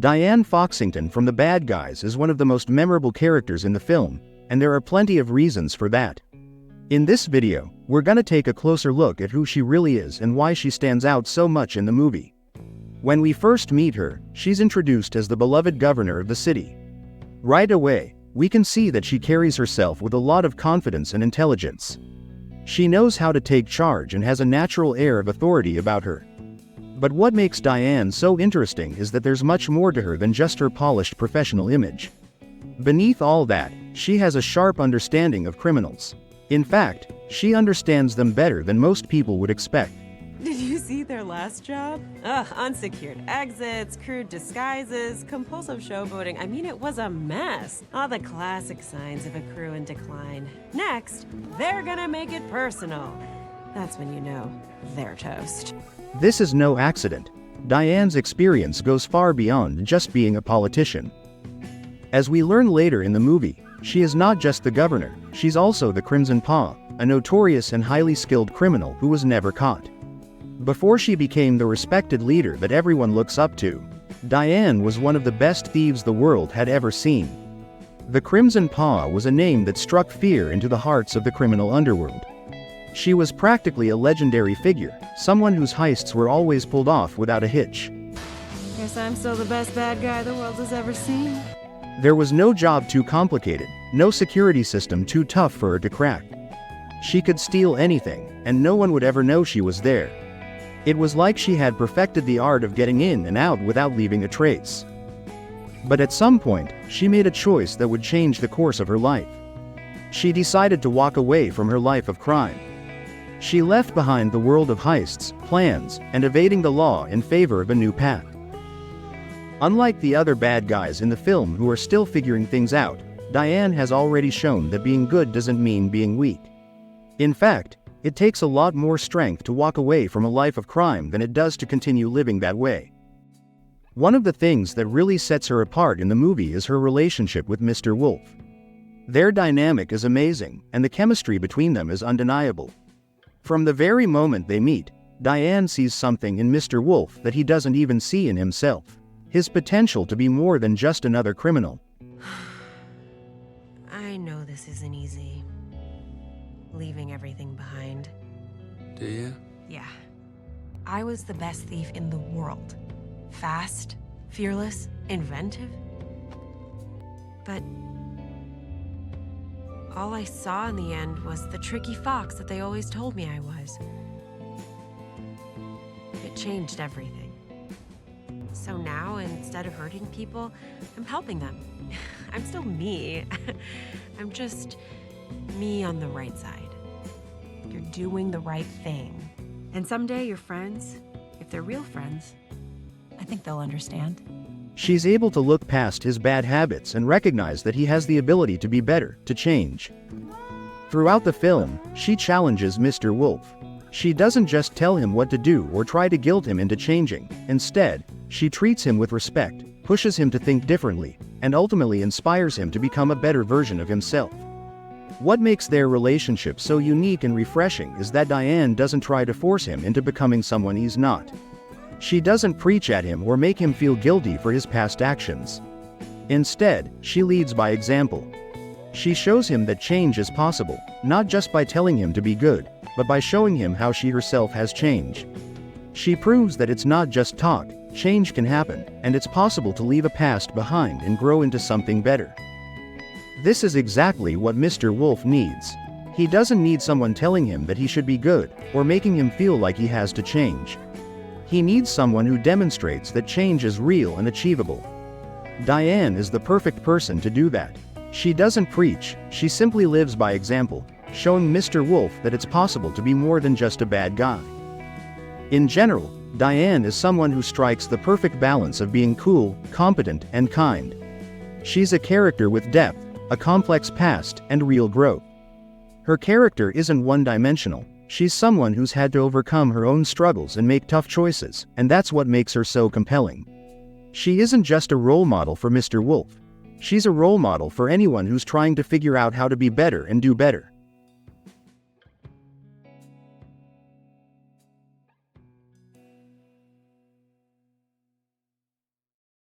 Diane Foxington from The Bad Guys is one of the most memorable characters in the film, and there are plenty of reasons for that. In this video, we're gonna take a closer look at who she really is and why she stands out so much in the movie. When we first meet her, she's introduced as the beloved governor of the city. Right away, we can see that she carries herself with a lot of confidence and intelligence. She knows how to take charge and has a natural air of authority about her. But what makes Diane so interesting is that there's much more to her than just her polished professional image. Beneath all that, she has a sharp understanding of criminals. In fact, she understands them better than most people would expect. Did you see their last job? Unsecured exits, crude disguises, compulsive showboating. I mean, it was a mess. All the classic signs of a crew in decline. Next, they're gonna make it personal. That's when you know they're toast. This is no accident. Diane's experience goes far beyond just being a politician. As we learn later in the movie, she is not just the governor, she's also the Crimson Paw, a notorious and highly skilled criminal who was never caught. Before she became the respected leader that everyone looks up to, Diane was one of the best thieves the world had ever seen. The Crimson Paw was a name that struck fear into the hearts of the criminal underworld. She was practically a legendary figure, someone whose heists were always pulled off without a hitch. Guess I'm still the best bad guy the world has ever seen. There was no job too complicated, no security system too tough for her to crack. She could steal anything, and no one would ever know she was there. It was like she had perfected the art of getting in and out without leaving a trace. But at some point, she made a choice that would change the course of her life. She decided to walk away from her life of crime. She left behind the world of heists, plans, and evading the law in favor of a new path. Unlike the other bad guys in the film who are still figuring things out, Diane has already shown that being good doesn't mean being weak. In fact, it takes a lot more strength to walk away from a life of crime than it does to continue living that way. One of the things that really sets her apart in the movie is her relationship with Mr. Wolf. Their dynamic is amazing, and the chemistry between them is undeniable. From the very moment they meet, Diane sees something in Mr. Wolf that he doesn't even see in himself. His potential to be more than just another criminal. I know this isn't easy. Leaving everything behind. Do you? Yeah. I was the best thief in the world. Fast, fearless, inventive. But all I saw in the end was the tricky fox that they always told me I was. It changed everything. So now, instead of hurting people, I'm helping them. I'm still me. I'm just me on the right side. You're doing the right thing. And someday your friends, if they're real friends, I think they'll understand. She's able to look past his bad habits and recognize that he has the ability to be better, to change. Throughout the film, she challenges Mr. Wolf. She doesn't just tell him what to do or try to guilt him into changing. Instead, she treats him with respect, pushes him to think differently, and ultimately inspires him to become a better version of himself. What makes their relationship so unique and refreshing is that Diane doesn't try to force him into becoming someone he's not. She doesn't preach at him or make him feel guilty for his past actions. Instead, she leads by example. She shows him that change is possible, not just by telling him to be good, but by showing him how she herself has changed. She proves that it's not just talk, change can happen, and it's possible to leave a past behind and grow into something better. This is exactly what Mr. Wolf needs. He doesn't need someone telling him that he should be good, or making him feel like he has to change. He needs someone who demonstrates that change is real and achievable. Diane is the perfect person to do that. She doesn't preach, she simply lives by example, showing Mr. Wolf that it's possible to be more than just a bad guy. In general, Diane is someone who strikes the perfect balance of being cool, competent, and kind. She's a character with depth, a complex past, and real growth. Her character isn't one-dimensional. She's someone who's had to overcome her own struggles and make tough choices, and that's what makes her so compelling. She isn't just a role model for Mr. Wolf. She's a role model for anyone who's trying to figure out how to be better and do better.